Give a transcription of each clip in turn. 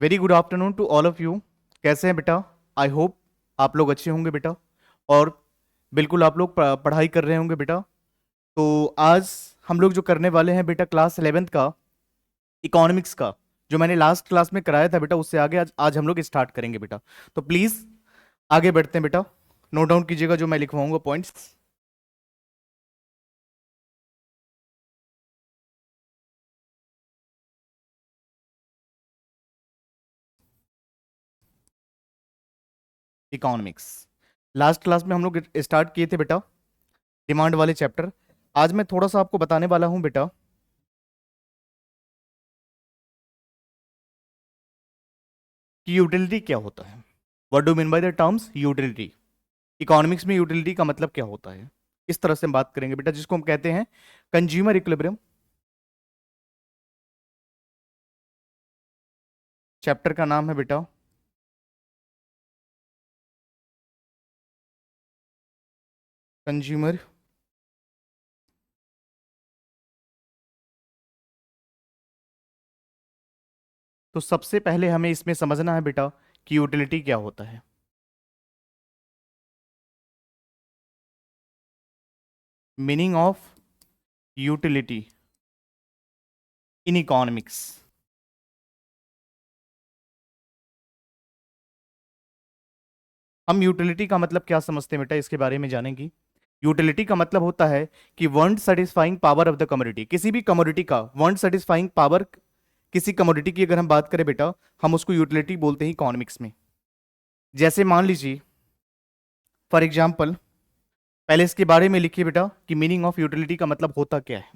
Very good afternoon to all of you. कैसे हैं बेटा? आई होप आप लोग अच्छे होंगे बेटा। और बिल्कुल आप लोग पढ़ाई कर रहे होंगे बेटा। तो आज हम लोग जो करने वाले हैं बेटा, क्लास 11th का इकोनॉमिक्स का, जो मैंने लास्ट क्लास में कराया था बेटा, उससे आगे आज हम लोग स्टार्ट करेंगे बेटा। तो प्लीज़ आगे बढ़ते हैं बेटा। नोट डाउन कीजिएगा जो मैं लिखवाऊंगा पॉइंट्स। इकोनॉमिक्स लास्ट क्लास में हम लोग स्टार्ट किए थे बेटा, डिमांड वाले चैप्टर। आज मैं थोड़ा सा आपको बताने वाला हूँ बेटा कि यूटिलिटी क्या होता है। What do mean by the terms utility? Economics में यूटिलिटी का मतलब क्या होता है, इस तरह से हम बात करेंगे बेटा, जिसको हम कहते हैं कंज्यूमर इक्विलिब्रियम। चैप्टर का नाम है बेटा कंज्यूमर तो सबसे पहले हमें इसमें समझना है बेटा कि यूटिलिटी क्या होता है। Meaning of utility in economics. हम यूटिलिटी का मतलब क्या समझते हैं बेटा, इसके बारे में जानेंगे। यूटिलिटी का मतलब होता है कि want satisfying power of the commodity, किसी भी कमोडिटी का वंट सेटिस्फाइंग पावर। किसी कमोडिटी की अगर हम बात करें बेटा, हम उसको यूटिलिटी बोलते हैं इकोनॉमिक्स में। जैसे मान लीजिए फॉर एग्जाम्पल, पहले इसके बारे में लिखिए बेटा कि मीनिंग ऑफ यूटिलिटी का मतलब होता क्या है।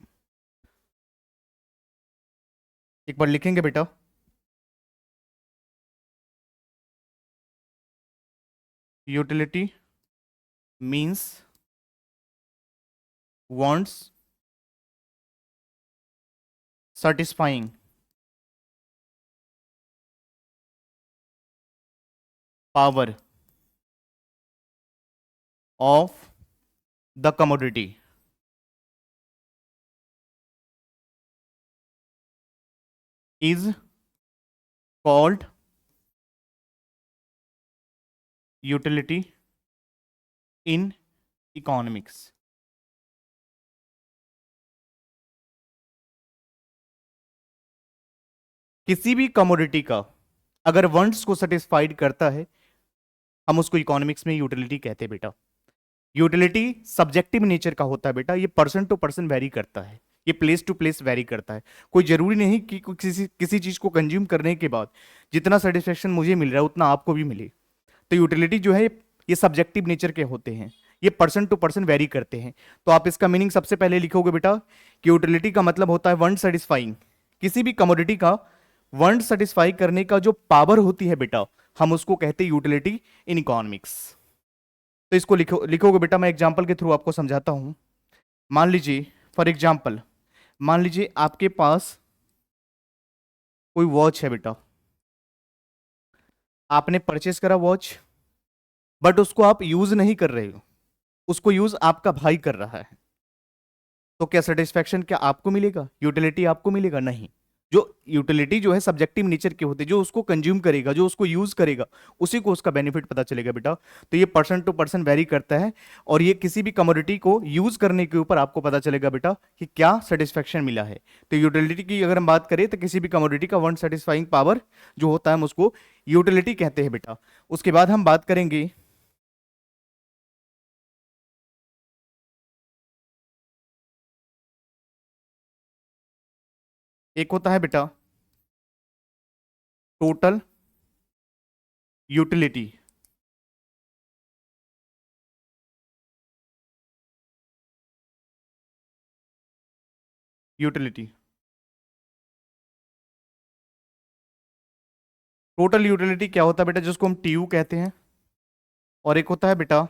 एक बार लिखेंगे बेटा। Utility means wants satisfying power of the commodity is called utility in economics। किसी भी कमोडिटी का अगर वंट्स को सेटिस्फाइड करता है, हम उसको इकोनॉमिक्स में यूटिलिटी कहते हैं बेटा। यूटिलिटी सब्जेक्टिव नेचर का होता है बेटा, ये पर्सन टू पर्सन वेरी करता है, ये प्लेस टू प्लेस वेरी करता है। कोई जरूरी नहीं कि किसी किसी चीज को कंज्यूम करने के बाद जितना सेटिस्फेक्शन मुझे मिल रहा है उतना आपको भी मिले। तो यूटिलिटी जो है ये सब्जेक्टिव नेचर के होते हैं, ये पर्सन टू पर्सन वेरी करते हैं। तो आप इसका मीनिंग सबसे पहले लिखोगे बेटा कि यूटिलिटी का मतलब होता है वंट सेटिस्फाइंग, किसी भी कमोडिटी का वंट सेटिस्फाई करने का जो पावर होती है बेटा, हम उसको कहते हैं यूटिलिटी इन इकोनॉमिक्स। तो इसको लिखोगे बेटा, मैं एग्जांपल के थ्रू आपको समझाता हूं। मान लीजिए फॉर एग्जांपल, मान लीजिए आपके पास कोई वॉच है बेटा, आपने परचेस करा वॉच, बट उसको आप यूज नहीं कर रहे हो, उसको यूज आपका भाई कर रहा है। तो क्या सेटिस्फेक्शन क्या आपको मिलेगा, यूटिलिटी आपको मिलेगा? नहीं। जो यूटिलिटी जो है सब्जेक्टिव नेचर के होते हैं, जो उसको कंज्यूम करेगा, जो उसको यूज करेगा, उसी को उसका बेनिफिट पता चलेगा बेटा। तो ये पर्सन टू पर्सन वेरी करता है, और ये किसी भी कमोडिटी को यूज करने के ऊपर आपको पता चलेगा बेटा कि क्या सेटिस्फेक्शन मिला है। तो यूटिलिटी की अगर हम बात करें तो किसी भी कमोडिटी का वन सेटिस्फाइंग पावर जो होता है हम उसको यूटिलिटी कहते हैं बेटा। उसके बाद हम बात करेंगे एक होता है बेटा total utility. Utility total utility क्या होता है बेटा, जिसको हम टीयू कहते हैं। और एक होता है बेटा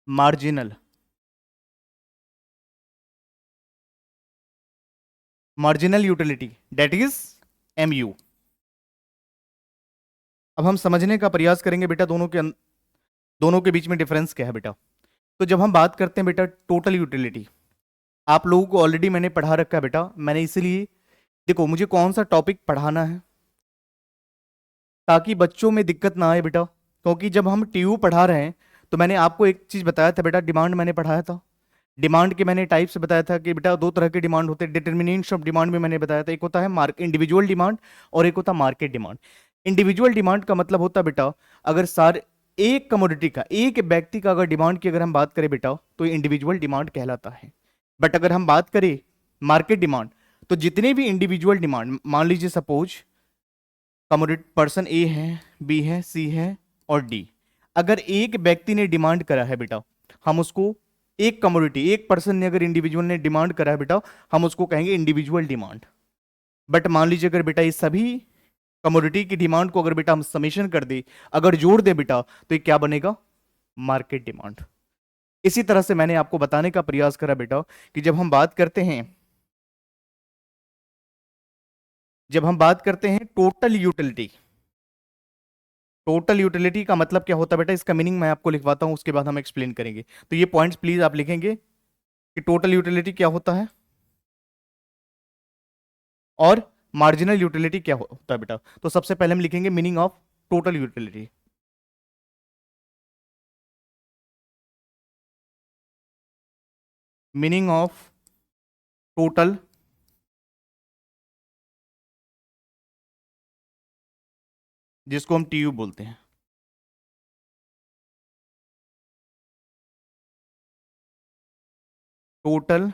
marginal marginal utility, that is MU. अब हम समझने का प्रयास करेंगे बेटा दोनों के बीच में डिफरेंस क्या है बेटा। तो जब हम बात करते हैं बेटा टोटल यूटिलिटी, आप लोगों को ऑलरेडी मैंने पढ़ा रखा है बेटा, मैंने इसीलिए देखो मुझे कौन सा टॉपिक पढ़ाना है, ताकि बच्चों में दिक्कत ना आए बेटा, क्योंकि जब हम टीयू पढ़ा रहे हैं तो मैंने आपको एक चीज बताया था बेटा, डिमांड मैंने पढ़ाया था। डिमांड के मैंने टाइप्स बताया था कि बेटा दो तरह के डिमांड होते हैं। डिटर्मिनेंट्स ऑफ डिमांड में मैंने बताया था, एक होता है इंडिविजुअल डिमांड और एक होता है मार्केट डिमांड। इंडिविजुअल डिमांड का मतलब होता है बेटा, अगर सारे एक कमोडिटी का, एक व्यक्ति का अगर डिमांड की अगर हम बात करें बेटा, तो ये इंडिविजुअल डिमांड कहलाता है। बट अगर हम बात करें मार्केट डिमांड, तो जितने भी इंडिविजुअल डिमांड, मान लीजिए सपोज कमोडिटी पर्सन ए है, बी है, सी है और डी, अगर एक व्यक्ति ने डिमांड करा है बेटा, हम उसको एक कमोडिटी, एक पर्सन ने अगर इंडिविजुअल ने डिमांड करा है बेटा, हम उसको कहेंगे इंडिविजुअल डिमांड। बट मान लीजिए अगर बेटा ये सभी कमोडिटी की डिमांड को अगर बेटा हम समेशन कर दे, अगर जोड़ दे बेटा, तो ये क्या बनेगा? Market demand. इसी तरह से मैंने आपको बताने का प्रयास करा बेटा कि जब हम बात करते हैं टोटल यूटिलिटी, टोटल यूटिलिटी का मतलब क्या होता है बेटा, इसका मीनिंग मैं आपको लिखवाता हूं, उसके बाद हम एक्सप्लेन करेंगे। तो ये पॉइंट्स प्लीज आप लिखेंगे कि टोटल यूटिलिटी क्या होता है और मार्जिनल यूटिलिटी क्या होता है बेटा। तो सबसे पहले हम लिखेंगे meaning of total utility. Meaning of total जिसको हम टीयू बोलते हैं। Total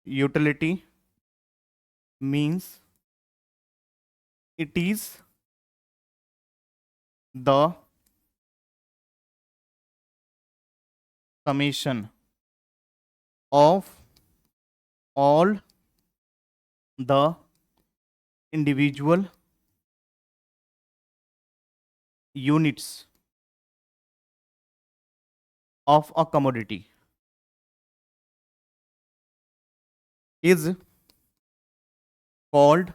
utility means it is the summation of all the individual units of a commodity is called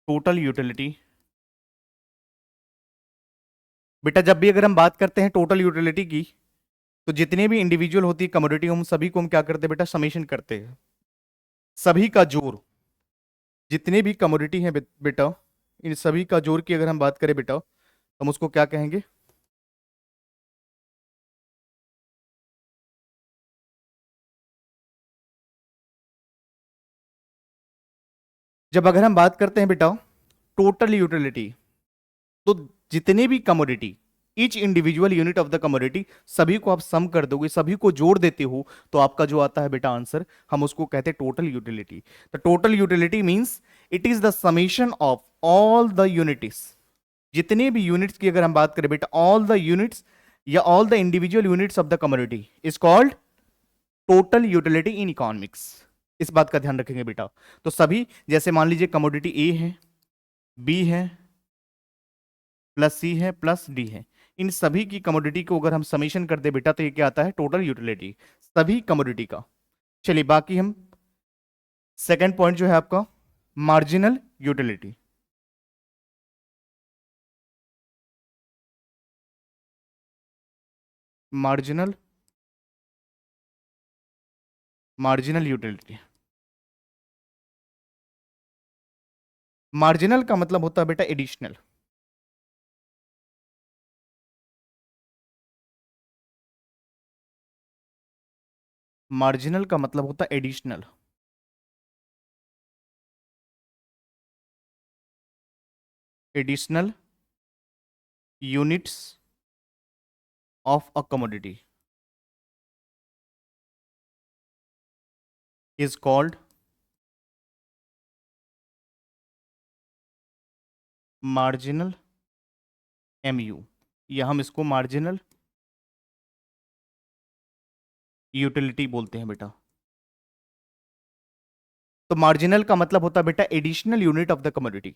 total utility। बेटा जब भी अगर हम बात करते हैं टोटल यूटिलिटी की, तो जितने भी इंडिविजुअल होती है कमोडिटी, हम सभी को हम क्या करते हैं बेटा, समेशन करते हैं, सभी का जोड़। जितने भी कमोडिटी हैं बेटा, इन सभी का जोड़ की अगर हम बात करें बेटा, तो हम उसको क्या कहेंगे? जब अगर हम बात करते हैं बेटा टोटल यूटिलिटी, तो जितने भी commodity, each individual unit of the commodity, सभी को आप सम कर दोगे, सभी को जोड़ देते हो, तो आपका जो आता है बेटा आंसर, हम उसको कहते हैं टोटल यूटिलिटी। तो total utility means it is the summation of all the units, जितने भी यूनिट्स की अगर हम बात करें बेटा, ऑल द यूनिट्स या all the individual units of the commodity is called total utility in economics. इस बात का ध्यान रखेंगे बेटा। तो सभी, जैसे मान लीजिए कमोडिटी ए है, बी है, प्लस सी है, प्लस डी है, इन सभी की कमोडिटी को अगर हम समेशन कर दे बेटा, तो ये क्या आता है? टोटल यूटिलिटी, सभी कमोडिटी का। चलिए बाकी हम सेकंड पॉइंट जो है आपका marginal utility. Marginal marginal utility, marginal का मतलब होता है बेटा एडिशनल। मार्जिनल का मतलब होता है additional. Additional units of a commodity is called marginal MU, या हम इसको मार्जिनल यूटिलिटी बोलते हैं बेटा। तो मार्जिनल का मतलब होता है बेटा additional unit of the commodity.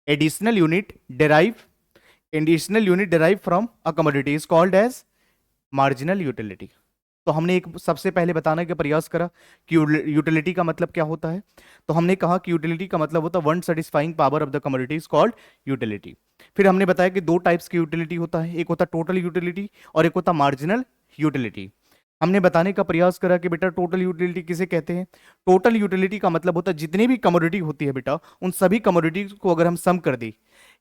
Additional unit derive from a commodity is called as marginal utility. तो हमने एक सबसे पहले बताने का प्रयास करा कि यूटिलिटी का मतलब क्या होता है। तो हमने कहा कि यूटिलिटी का मतलब होता है one satisfying power of the commodity is called utility. फिर हमने बताया कि दो टाइप्स की यूटिलिटी होता है, एक होता है टोटल यूटिलिटी और एक होता है मार्जिनल यूटिलिटी। हमने बताने का प्रयास करा कि बेटा टोटल यूटिलिटी किसे कहते हैं। टोटल यूटिलिटी का मतलब होता है जितनी भी कमोडिटी होती है बेटा, उन सभी कमोडिटीज को अगर हम सम कर दें,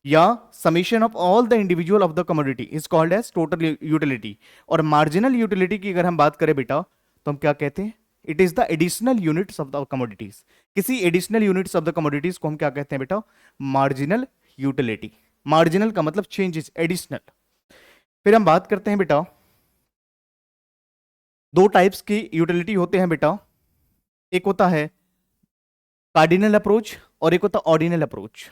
या summation of all the individual of the commodity is called as total utility. और मार्जिनल यूटिलिटी की अगर हम बात करें बेटा, तो हम क्या कहते हैं, it is the additional units of the commodities. किसी additional units of the commodities को हम क्या कहते हैं बेटा, मार्जिनल यूटिलिटी। मार्जिनल का मतलब चेंजेस, एडिशनल। फिर हम बात करते हैं बेटा, दो टाइप्स की यूटिलिटी होते हैं बेटा, एक होता है कार्डिनल अप्रोच और एक होता है ऑर्डिनल अप्रोच।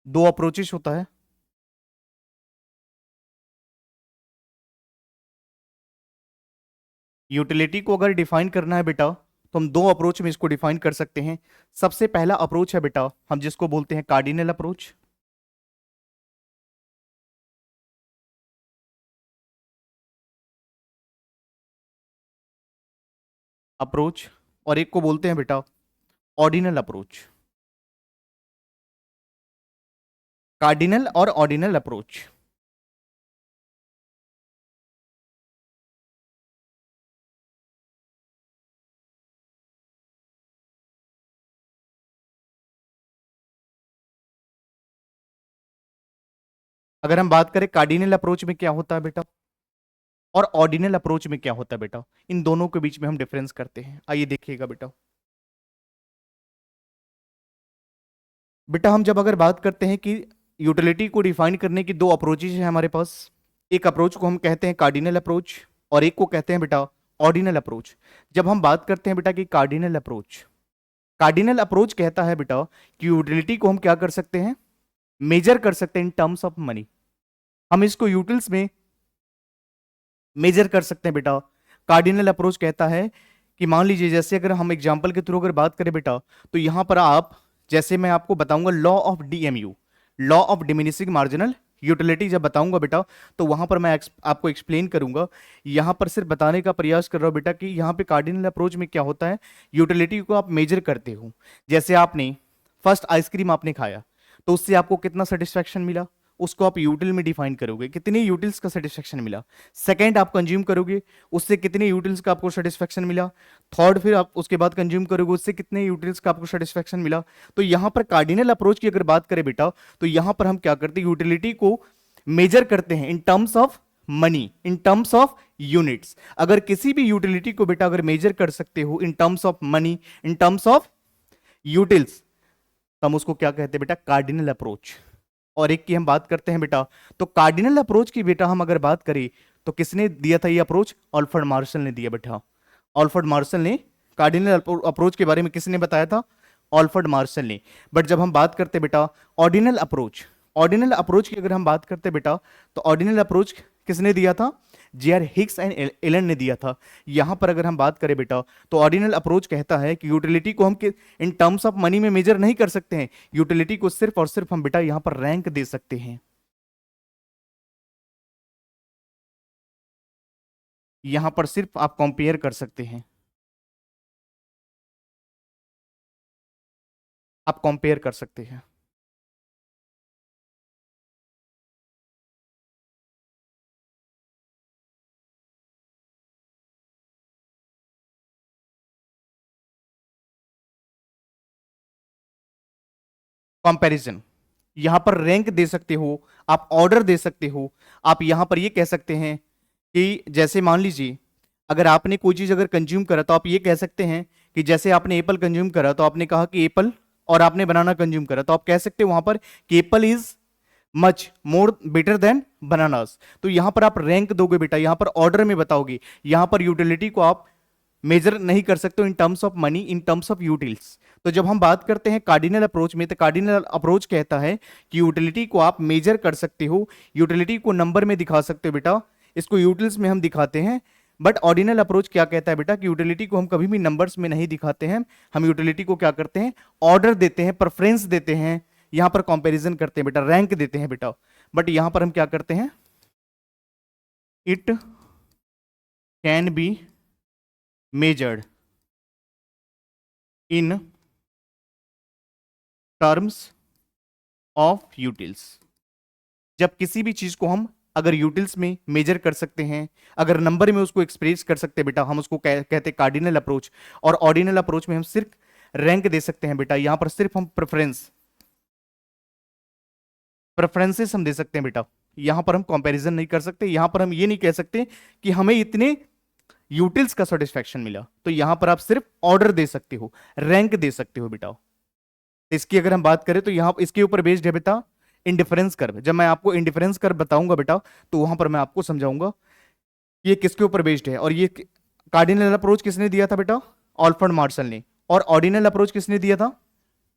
दो अप्रोचेस होता है। यूटिलिटी को अगर डिफाइन करना है बेटा, तो हम दो अप्रोच में इसको डिफाइन कर सकते हैं। सबसे पहला अप्रोच है बेटा, हम जिसको बोलते हैं कार्डिनल अप्रोच। अप्रोच, और एक को बोलते हैं बेटा ऑर्डिनल अप्रोच। कार्डिनल और ऑर्डिनल अप्रोच। अगर हम बात करें कार्डिनल अप्रोच में क्या होता है बेटा, और ऑर्डिनल अप्रोच में क्या होता है बेटा, इन दोनों के बीच में हम डिफरेंस करते हैं। आइए देखिएगा बेटा। बेटा हम जब अगर बात करते हैं कि यूटिलिटी को डिफाइन करने की दो अप्रोचेज हैं हमारे पास, एक अप्रोच को हम कहते हैं कार्डिनल अप्रोच और एक को कहते हैं बेटा ऑर्डिनल अप्रोच। जब हम बात करते हैं बेटा कि कार्डिनल अप्रोच कहता है बेटा कि यूटिलिटी को हम क्या कर सकते हैं, मेजर कर सकते हैं इन टर्म्स ऑफ मनी। हम इसको यूटिल्स में मेजर कर सकते हैं बेटा। कार्डिनल अप्रोच कहता है कि मान लीजिए, जैसे अगर हम एग्जांपल के थ्रू अगर बात करें बेटा, तो यहां पर आप, जैसे मैं आपको बताऊंगा law of DMU, law of diminishing marginal utility जब बताऊंगा बेटा, तो वहां पर मैं आपको एक्सप्लेन करूंगा। यहां पर सिर्फ बताने का प्रयास कर रहा हूं बेटा कि यहां पे कार्डिनल अप्रोच में क्या होता है, यूटिलिटी को आप मेजर करते हो। जैसे आपने फर्स्ट आइसक्रीम आपने खाया, तो उससे आपको कितना सेटिस्फेक्शन मिला, उसको आप यूटिल में डिफाइन करोगे, कितने यूटिल्स का सेटिस्फेक्शन मिला। सेकंड आप कंज्यूम करोगे, उससे कितने यूटिल्स का आपको सेटिस्फेक्शन मिला। थर्ड फिर आप उसके बाद कंज्यूम करोगे, उससे कितने यूटिल्स का आपको सेटिस्फेक्शन मिला। तो यहां पर कार्डिनल अप्रोच की अगर बात करें बेटा, तो यहां पर हम क्या करते हैं, यूटिलिटी को मेजर करते हैं इन terms of money, in terms of units. अगर किसी भी यूटिलिटी को बेटा अगर मेजर कर सकते हो इन terms of money, in terms of utils, तो हम उसको क्या कहते हैं बेटा, कार्डिनल अप्रोच। और एक की हम बात करते हैं बेटा, तो कार्डिनल अप्रोच की बेटा हम अगर बात करें, तो किसने दिया था ये अप्रोच, ऑल्फ्रेड मार्शल ने दिया बेटा। ऑल्फ्रेड मार्शल ने कार्डिनल अप्रोच के बारे में किसने बताया था, ऑल्फ्रेड मार्शल ने। बट जब हम बात करते बेटा ऑर्डिनल अप्रोच, ऑर्डिनल अप्रोच की अगर हम बात करते बेटा, तो ऑर्डिनल अप्रोच किसने दिया था, J R Hicks and Allen ने दिया था। यहां पर अगर हम बात करें बेटा, तो ऑर्डिनल अप्रोच कहता है कि यूटिलिटी को हम इन टर्म्स ऑफ मनी में मेजर नहीं कर सकते हैं, यूटिलिटी को सिर्फ और सिर्फ हम बेटा यहां पर रैंक दे सकते हैं। यहां पर सिर्फ आप कंपेयर कर सकते हैं, आप कंपेयर कर सकते हैं। कंपैरिजन, यहां पर रैंक दे सकते हो, आप ऑर्डर दे सकते हो। आप यहां पर ये कह सकते हैं कि जैसे मान लीजिए, अगर आपने कोई चीज अगर कंज्यूम करा, तो आप ये कह सकते हैं कि जैसे आपने एप्पल कंज्यूम करा, तो आपने कहा कि एप्पल, और आपने बनाना कंज्यूम करा, तो आप कह सकते हो वहां पर कि Apple is much more better than bananas. तो यहां पर आप रैंक दोगे बेटा, यहां पर ऑर्डर में बताओगे। यहां पर यूटिलिटी को आप मेजर नहीं कर सकते इन terms of money, in terms of utils. तो जब हम बात करते हैं कार्डिनल अप्रोच में, तो कार्डिनल अप्रोच कहता है कि यूटिलिटी को आप मेजर कर सकते हो, यूटिलिटी को नंबर में दिखा सकते हो बेटा, इसको यूटिल्स में हम दिखाते हैं। बट ऑर्डिनल अप्रोच क्या कहता है बेटा कि यूटिलिटी को हम कभी भी नंबर्स में नहीं दिखाते हैं, हम यूटिलिटी को क्या करते हैं, ऑर्डर देते हैं, प्रेफरेंस देते हैं। यहां पर कंपैरिजन करते हैं बेटा, रैंक देते हैं बेटा। बट यहां पर हम क्या करते हैं, it can be measured in terms of utils. जब किसी भी चीज को हम अगर यूटिल्स में मेजर कर सकते हैं, अगर नंबर में उसको एक्सप्रेस कर सकते हैं बेटा, हम उसको कहते हैं कार्डिनल अप्रोच। और ऑर्डिनल अप्रोच में हम सिर्फ रैंक दे सकते हैं बेटा, यहां पर सिर्फ हम प्रेफरेंसेस हम दे सकते हैं बेटा, यहां पर हम कंपैरिजन नहीं कर सकते, यहां पर हम ये नहीं कह सकते कि हमें इतने यूटिल्स का सेटिस्फैक्शन मिला। तो यहां पर आप सिर्फ ऑर्डर दे सकते हो, रैंक दे सकते हो बेटा। इसकी अगर हम बात करें तो यहां इसके ऊपर बेस्ड है बेटा इंडिफरेंस कर्व। जब मैं आपको इंडिफरेंस कर्व बताऊंगा बेटा तो वहां पर मैं आपको समझाऊंगा ये किसके ऊपर बेस्ड है। और ये कार्डिनल अप्रोच किसने दिया था बेटा? ऑल्फ्रेड मार्शल ने। और ऑर्डिनल अप्रोच किसने दिया था?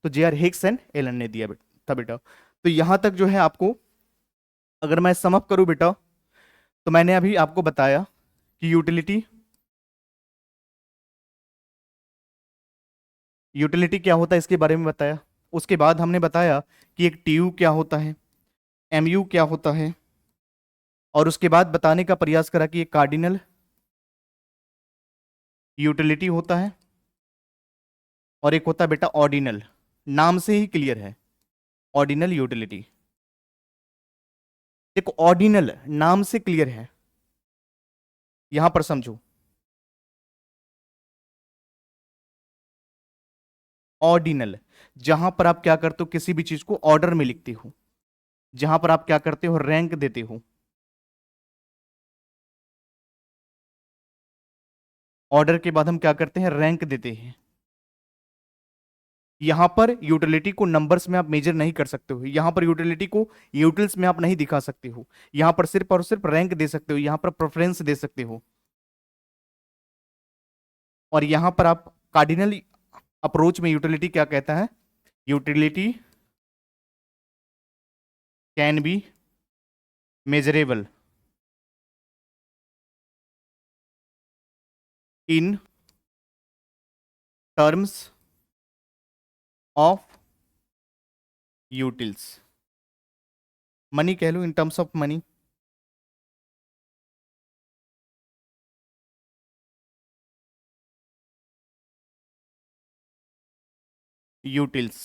तो J R Hicks and Allen ने दिया था बेटा। तो यहां तक जो है आपको अगर मैं सम अप करूं बेटा, तो मैंने अभी आपको बताया कि यूटिलिटी क्या होता है इसके बारे में बताया। उसके बाद हमने बताया कि एक टीयू क्या होता है, एमयू क्या होता है, और उसके बाद बताने का प्रयास करा कि एक कार्डिनल यूटिलिटी होता है और एक होता है बेटा ऑर्डिनल। नाम से ही क्लियर है, ऑर्डिनल यूटिलिटी। देखो ऑर्डिनल नाम से क्लियर है, यहां पर समझो। ऑर्डिनल जहां पर आप क्या करते हो, किसी भी चीज को ऑर्डर में लिखते हो, जहां पर आप क्या करते हो, रैंक देते हो। ऑर्डर के बाद हम क्या करते हैं, रैंक देते हैं। यहां पर यूटिलिटी को नंबर्स में आप मेजर नहीं कर सकते हो, यहां पर यूटिलिटी को यूटिल्स में आप नहीं दिखा सकते हो, यहां पर सिर्फ और सिर्फ रैंक दे सकते हो, यहां पर प्रेफरेंस दे सकते हो। और यहां पर आप कार्डिनल अप्रोच में यूटिलिटी क्या कहता है, utility can be measurable in terms of utils. Money कह लो, in terms of money. Utils.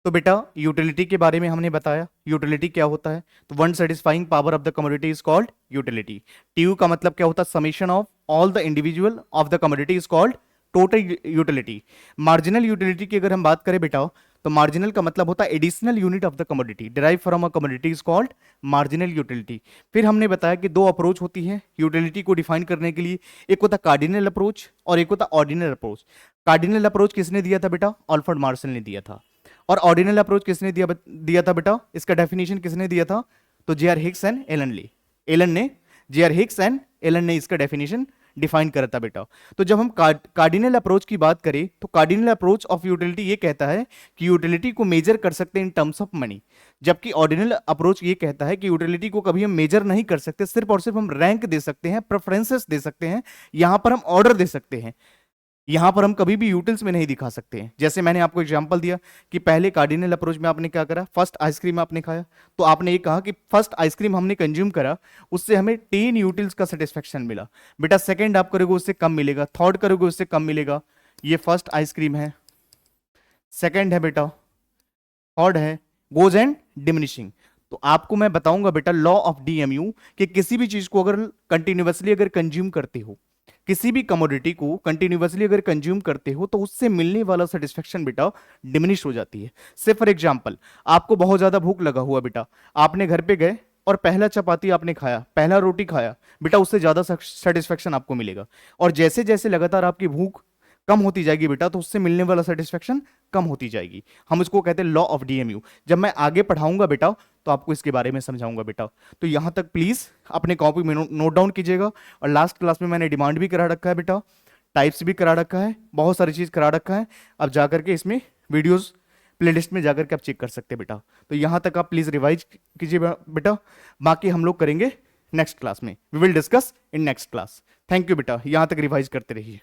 तो बेटा यूटिलिटी के बारे में हमने बताया, यूटिलिटी क्या होता है। तो one satisfying power of the commodity is called utility. TU का मतलब क्या होता है, summation of all the individual of the commodity is called total utility. Marginal utility की अगर हम बात करें बेटा, तो मार्जिनल का मतलब होता है additional unit of the commodity derive from a commodity is called marginal utility. फिर हमने बताया कि दो अप्रोच होती है यूटिलिटी को डिफाइन करने के लिए, एक होता कार्डिनल अप्रोच और एक होता ऑर्डिनल अप्रोच। कार्डिनल अप्रोच किसने दिया था बेटा? ऑल्फ्रेड मार्शल ने दिया था। और ऑर्डिनल अप्रोच किसने दिया था बेटा? इसका डेफिनेशन किसने दिया था? तो J R Hicks and Allen ले। एलन ने, J R Hicks and Allen ने इसका डेफिनेशन डिफाइन करा था बेटा। तो जब हम कार्डिनल अप्रोच की बात करें तो कार्डिनल अप्रोच ऑफ यूटिलिटी ये कहता है कि यूटिलिटी को मेजर कर सकते हैं इन टर्म्स ऑफ मनी, जबकि ऑर्डिनल अप्रोच ये कहता है कि यूटिलिटी को कभी हम मेजर नहीं कर सकते, सिर्फ और सिर्फ हम रैंक दे सकते हैं, प्रेफरेंसेस दे सकते हैं, यहां पर हम ऑर्डर दे सकते हैं, यहां पर हम कभी भी यूटिल्स में नहीं दिखा सकते हैं। जैसे मैंने आपको एग्जांपल दिया कि पहले कार्डिनल अप्रोच में आपने क्या करा, फर्स्ट आइसक्रीम आपने खाया, तो आपने ये कहा कि फर्स्ट आइसक्रीम हमने कंज्यूम करा, उससे हमें 10 यूटिल्स का सेटिस्फेक्शन मिला। बेटा सेकंड आप करोगे उससे कम मिलेगा, थर्ड करोगे उससे कम मिलेगा। ये फर्स्ट आइसक्रीम है, सेकेंड है बेटा, थर्ड है, गोज एंड डिमिनिशिंग। तो आपको मैं बताऊंगा बेटा लॉ ऑफ डीएमयू कि किसी भी चीज को अगर कंटिन्यूअसली अगर कंज्यूम करते हो, किसी भी कमोडिटी को कंटिन्यूअसली अगर कंज्यूम करते हो, तो उससे मिलने वाला सेटिस्फेक्शन बेटा डिमिनिश हो जाती है। से फॉर एग्जांपल आपको बहुत ज्यादा भूख लगा हुआ बेटा, आपने घर पे गए और पहला चपाती आपने खाया, पहला रोटी खाया बेटा, उससे ज्यादा सेटिस्फेक्शन आपको मिलेगा। और जैसे जैसे लगातार आपकी भूख कम होती जाएगी बेटा, तो उससे मिलने वाला सेटिस्फेक्शन कम होती जाएगी। हम इसको कहते हैं लॉ ऑफ डीएमयू। जब मैं आगे पढ़ाऊंगा बेटा तो आपको इसके बारे में समझाऊंगा बेटा। तो यहां तक प्लीज अपने कॉपी में नोट डाउन कीजिएगा। और लास्ट क्लास में मैंने डिमांड भी करा रखा है बेटा, टाइप्स भी करा रखा है, बहुत सारी चीज करा रखा है। अब जाकर के इसमें वीडियोस प्लेलिस्ट में जाकर के आप चेक कर सकते हैं बेटा। तो यहां तक आप प्लीज रिवाइज कीजिए बेटा, बाकी हम लोग करेंगे नेक्स्ट क्लास में। We will discuss in next class. Thank you बेटा, यहां तक रिवाइज करते रहिए।